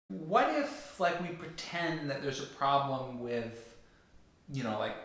What if, like, we pretend that there's a problem with, like,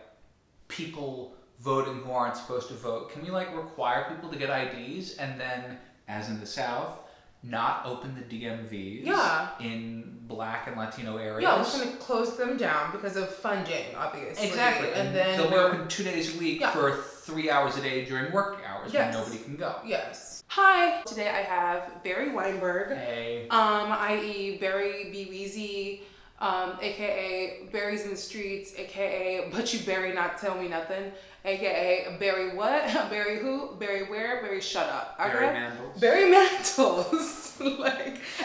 people voting who aren't supposed to vote? Can we, like, require people to get IDs and then, as in the South, not open the DMVs in Black and Latino areas? Yeah, we're going to close them down because of funding, obviously. Exactly. And then they'll be open 2 days a week for 3 hours a day during work hours when nobody can go. Yes. Hi. Today I have Barry Weinberg. Hey. I.e. Barry B. Weezy, aka Barry's in the Streets, aka But You Barry Not Tell Me Nothing, aka Barry What? Barry Who? Barry Where? Barry Shut Up. Barry Mantles. Barry Mantles.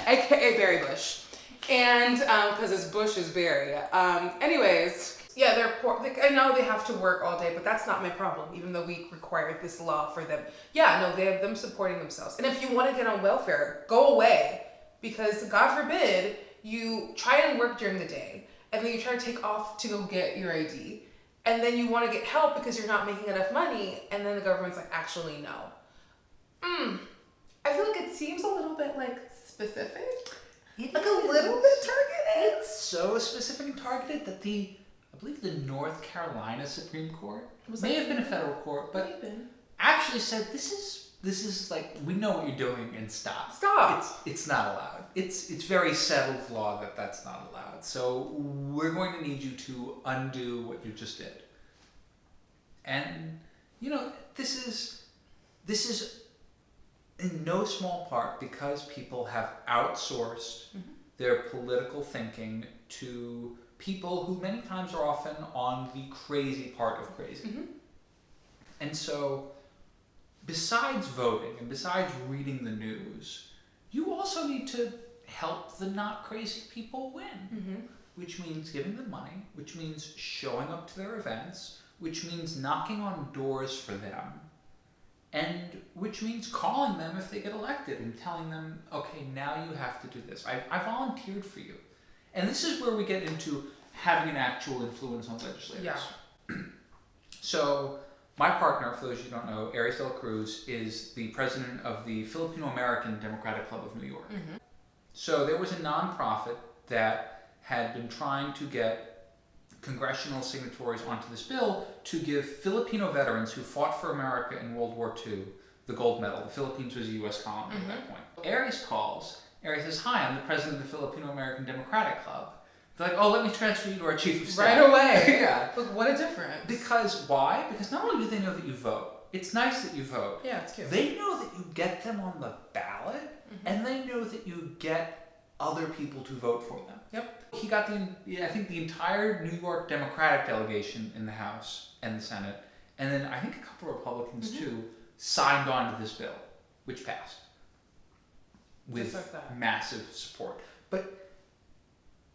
aka Barry Bush. And because his Bush is Barry. Anyways. Yeah, they're poor. I know they have to work all day, but that's not my problem, even though we require this law for them. Yeah, no, they have them supporting themselves. And if you want to get on welfare, go away. Because God forbid you try and work during the day, and then you try to take off to go get your ID, and then you want to get help because you're not making enough money, and then the government's like, actually, no. I feel like it seems a little bit, specific. Like a little bit targeted. It's so specific and targeted that I believe the North Carolina Supreme Court may have been a federal court, but actually said this is like, we know what you're doing and stop. It's not allowed. It's very settled law that that's not allowed. So we're going to need you to undo what you just did. And this is in no small part because people have outsourced their political thinking to people who many times are often on the crazy part of crazy. And so, besides voting and besides reading the news, you also need to help the not crazy people win. Which means giving them money, which means showing up to their events, which means knocking on doors for them, and which means calling them if they get elected and telling them, okay, now you have to do this. I volunteered for you. And this is where we get into having an actual influence on legislators. Yeah. So, my partner, for those of you who don't know, Aries de la Cruz, is the president of the Filipino American Democratic Club of New York. So there was a nonprofit that had been trying to get congressional signatories onto this bill to give Filipino veterans who fought for America in World War II the gold medal. The Philippines was a U.S. colony at that point. Aries calls. Aries says, hi, I'm the president of the Filipino American Democratic Club. They're like, oh, let me transfer you to our chief of staff. Right away. Yeah. Look, what a difference. Because, why? Because not only do they know that you vote, it's nice that you vote. Yeah, it's cute. They know that you get them on the ballot, and they know that you get other people to vote for them. Yep. He got I think the entire New York Democratic delegation in the House and the Senate, and then I think a couple of Republicans too, signed on to this bill, which passed with massive support. But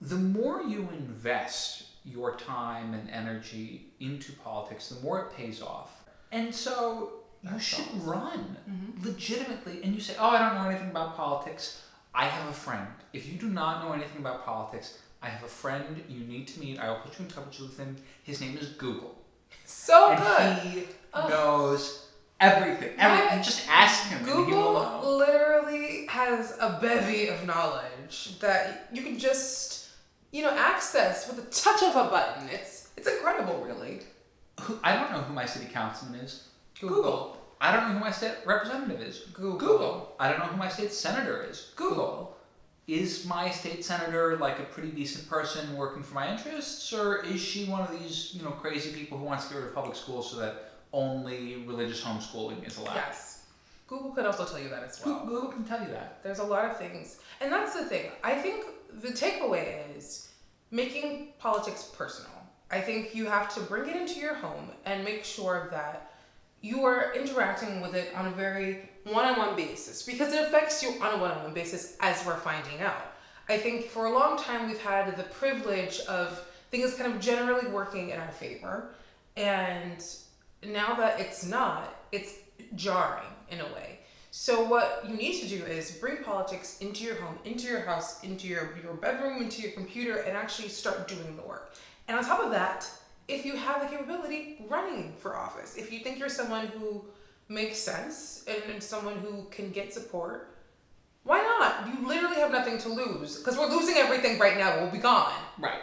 the more you invest your time and energy into politics, the more it pays off. And so you should run legitimately. And you say, oh, I don't know anything about politics. I have a friend. If you do not know anything about politics, I have a friend you need to meet. I will put you in touch with him. His name is Google. So and he knows everything. Everything. Just ask him. Google and he will know. Literally has a bevy of knowledge that you can just, access with a touch of a button. It's incredible, really. I don't know who my city councilman is. Google. I don't know who my state representative is. Google. I don't know who my state senator is. Google. Is my state senator like a pretty decent person working for my interests, or is she one of these, crazy people who wants to get rid of public schools so that only religious homeschooling is allowed? Yes. Google could also tell you that as well. Google can tell you that. There's a lot of things. And that's the thing. I think the takeaway is making politics personal. I think you have to bring it into your home and make sure that you are interacting with it on a very one-on-one basis, because it affects you on a one-on-one basis, as we're finding out. I think for a long time we've had the privilege of things kind of generally working in our favor, and now that it's not, it's jarring in a way. So what you need to do is bring politics into your home, into your house, into your bedroom, into your computer, and actually start doing the work. And on top of that, if you have the capability, running for office. If you think you're someone who makes sense and someone who can get support, why not? You literally have nothing to lose because we're losing everything right now. We'll be gone. Right.